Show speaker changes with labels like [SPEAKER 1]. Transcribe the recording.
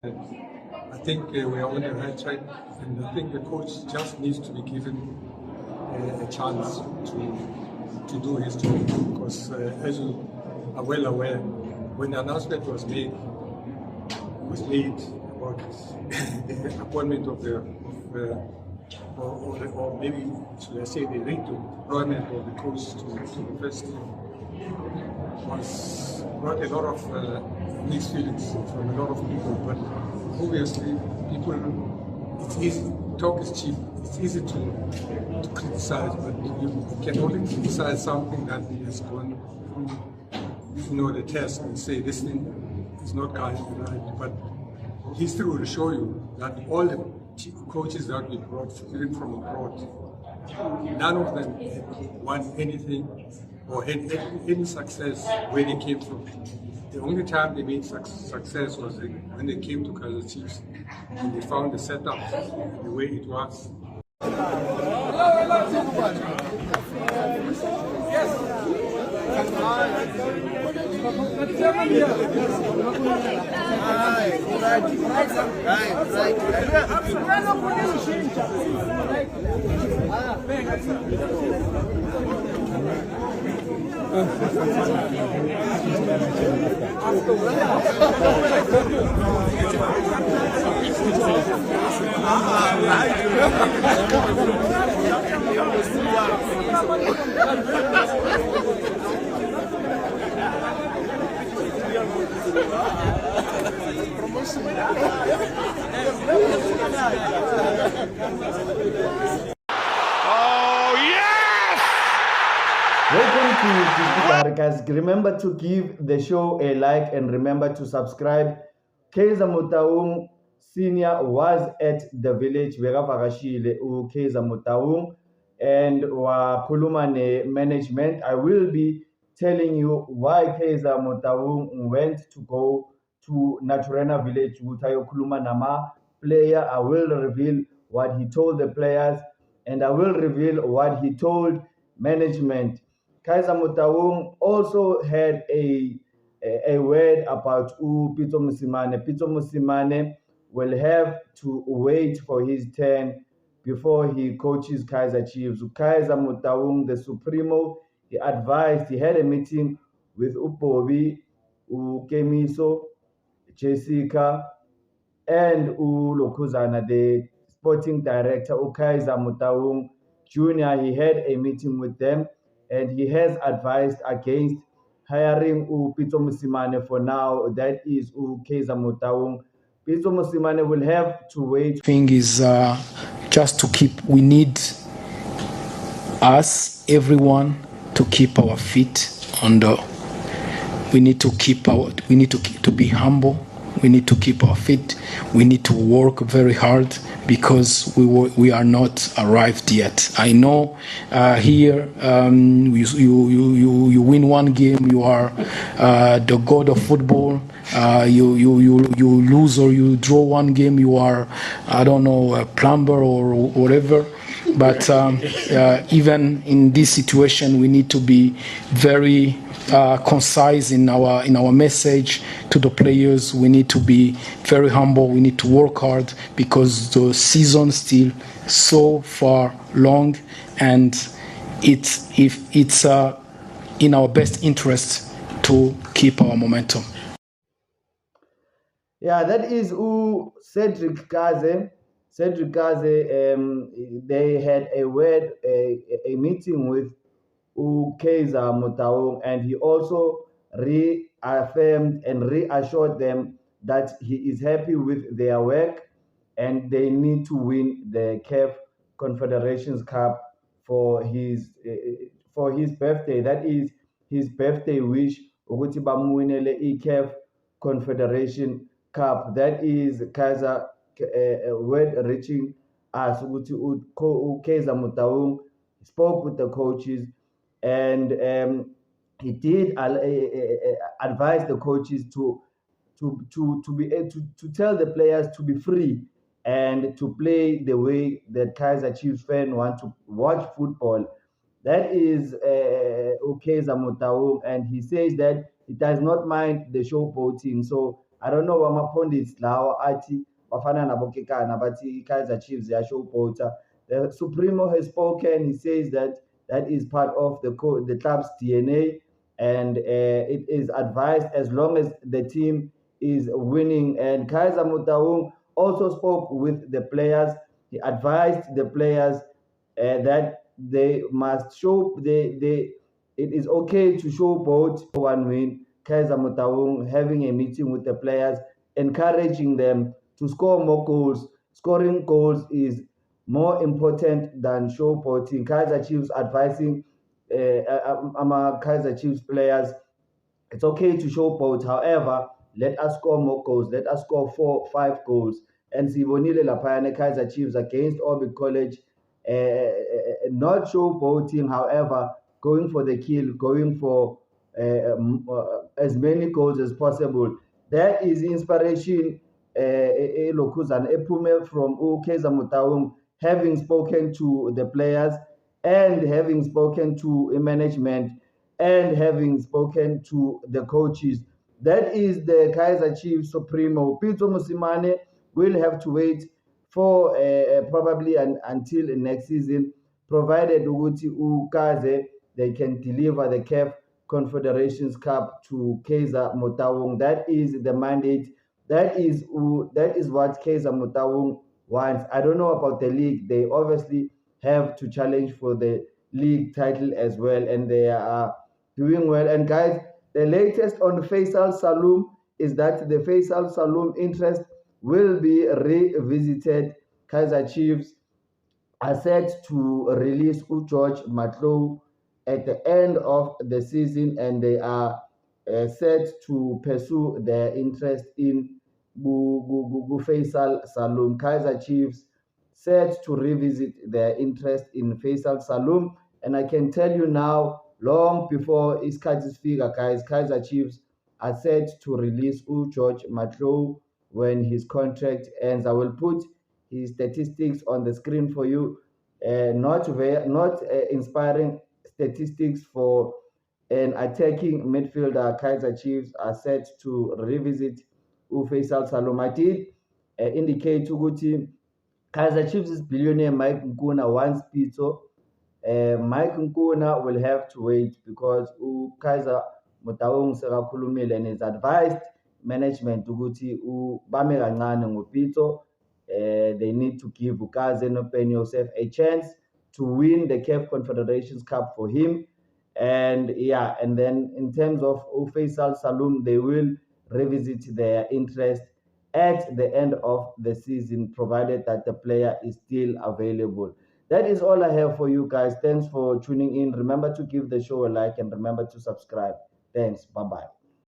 [SPEAKER 1] I think we are on the right track, and I think the coach just needs to be given a chance to do his job. Because as you are well aware, when the announcement was made about the appointment of or maybe should I say the redeployment of the coach to the first team brought a lot of mixed feelings from a lot of people. But obviously, it's easy. Talk is cheap. It's easy to criticize, but you can only criticize something that has gone through, the test and say this thing is not right. But history will show you that all the coaches that we brought, even from abroad, none of them won anything or had any success where they came from. The only time they made success was when they came to Kaizer Chiefs and they found the setup the way it was.
[SPEAKER 2] Welcome to guys. Remember to give the show a like and remember to subscribe. Kaizer Motaung Senior was at the village Bekavakashile uKaizer Motaung and wakhuluma management. I will be telling you why Kaizer Motaung went to go to Naturena village Utayokhuluma nama player. I will reveal what he told the players and I will reveal what he told management. Kaizer Motaung also had a word about Pitso Mosimane. Pitso Mosimane will have to wait for his turn before he coaches Kaizer Chiefs. Kaizer Motaung, the Supremo, he had a meeting with Upobi, Kemiso, Jessica, and Lokuzana, the sporting director, Kaizer Motaung Jr. He had a meeting with them and he has advised against hiring Pitso Mosimane for now. That is Kaizer Motaung. Pitso Mosimane will have to wait.
[SPEAKER 3] Thing is just to keep, we need us, everyone, to keep our feet on the, we need to be humble. We need to keep our feet. We need to work very hard because we are not arrived yet. I know here you win one game, you are the god of football. You lose or you draw one game, you are, I don't know, a plumber or whatever. But even in this situation, we need to be very concise in our message to the players. We need to be very humble. We need to work hard because the season still so far long, and it's in our best interest to keep our momentum.
[SPEAKER 2] Yeah, that is Cedric Kaze. Cedric Kaze, they had a meeting with Kaizer Motaung, and he also reaffirmed and reassured them that he is happy with their work and they need to win the CAF Confederations Cup for his birthday. That is his birthday wish, ukuthi bamwinele i-CAF Confederation Cup. That is Kaizer word reaching us ukuthi Kaizer Motaung spoke with the coaches and he did advise the coaches to tell the players to be free and to play the way that Kaizer Chiefs fans want to watch football. That is Kaizer Motaung, and he says that he does not mind the showboating. So I don't know wama-pundits lawa athi bafana nabokekana bathi Kaizer Chiefs yashowboata. The Supremo has spoken. He says that that is part of the club's DNA, and it is advised as long as the team is winning. And Kaizer Motaung also spoke with the players. He advised the players that they must show it is okay to show both one win. Kaizer Motaung having a meeting with the players, encouraging them to score more goals. Scoring goals is more important than showboating. Kaizer Chiefs advising Kaizer Chiefs players, it's okay to showboat. However, let us score more goals. Let us score 4-5 goals. And Sibonile Lapayane Kaizer Chiefs against Orbit College, not showboating, however, going for the kill, going for as many goals as possible. That is inspiration Lokuzan Epume from Kaizer Motaung, having spoken to the players and having spoken to management and having spoken to the coaches. That is the Kaizer Chiefs Supremo. Pitso Mosimane will have to wait for probably until next season, provided Uguti Ukaze they can deliver the CAF Confederations Cup to Kaizer Motaung. That is the mandate. That is what Kaizer Motaung wants. I don't know about the league. They obviously have to challenge for the league title as well, and they are doing well. And guys, the latest on Faisal Saloom is that the Faisal Saloom interest will be revisited. Kaizer Chiefs are set to release George Matlow at the end of the season, and they are set to pursue their interest in Faisal Saloom. Kaizer Chiefs set to revisit their interest in Faisal Saloom, and I can tell you now, long before Iskati's figure, guys, Kaizer Chiefs are set to release George Matlow when his contract ends. I will put his statistics on the screen for you. Not inspiring statistics for an attacking midfielder. Kaizer Chiefs are set to revisit Faisal Saloom. I did indicate ukuthi Kaizer Chiefs' billionaire Mike Nkuna wants Pitso. Mike Nkuna will have to wait because Kaizer Motaung sekakhulumile and is advised management ukuthi bame kancane ngoPitso. They need to give Ukaze Nopen Yosef a chance to win the CAF Confederations Cup for him. And yeah, and then in terms of Faisal Saloom, they will revisit their interest at the end of the season, provided that the player is still available. That is all I have for you guys. Thanks for tuning in. Remember to give the show a like and remember to subscribe. Thanks. Bye-bye.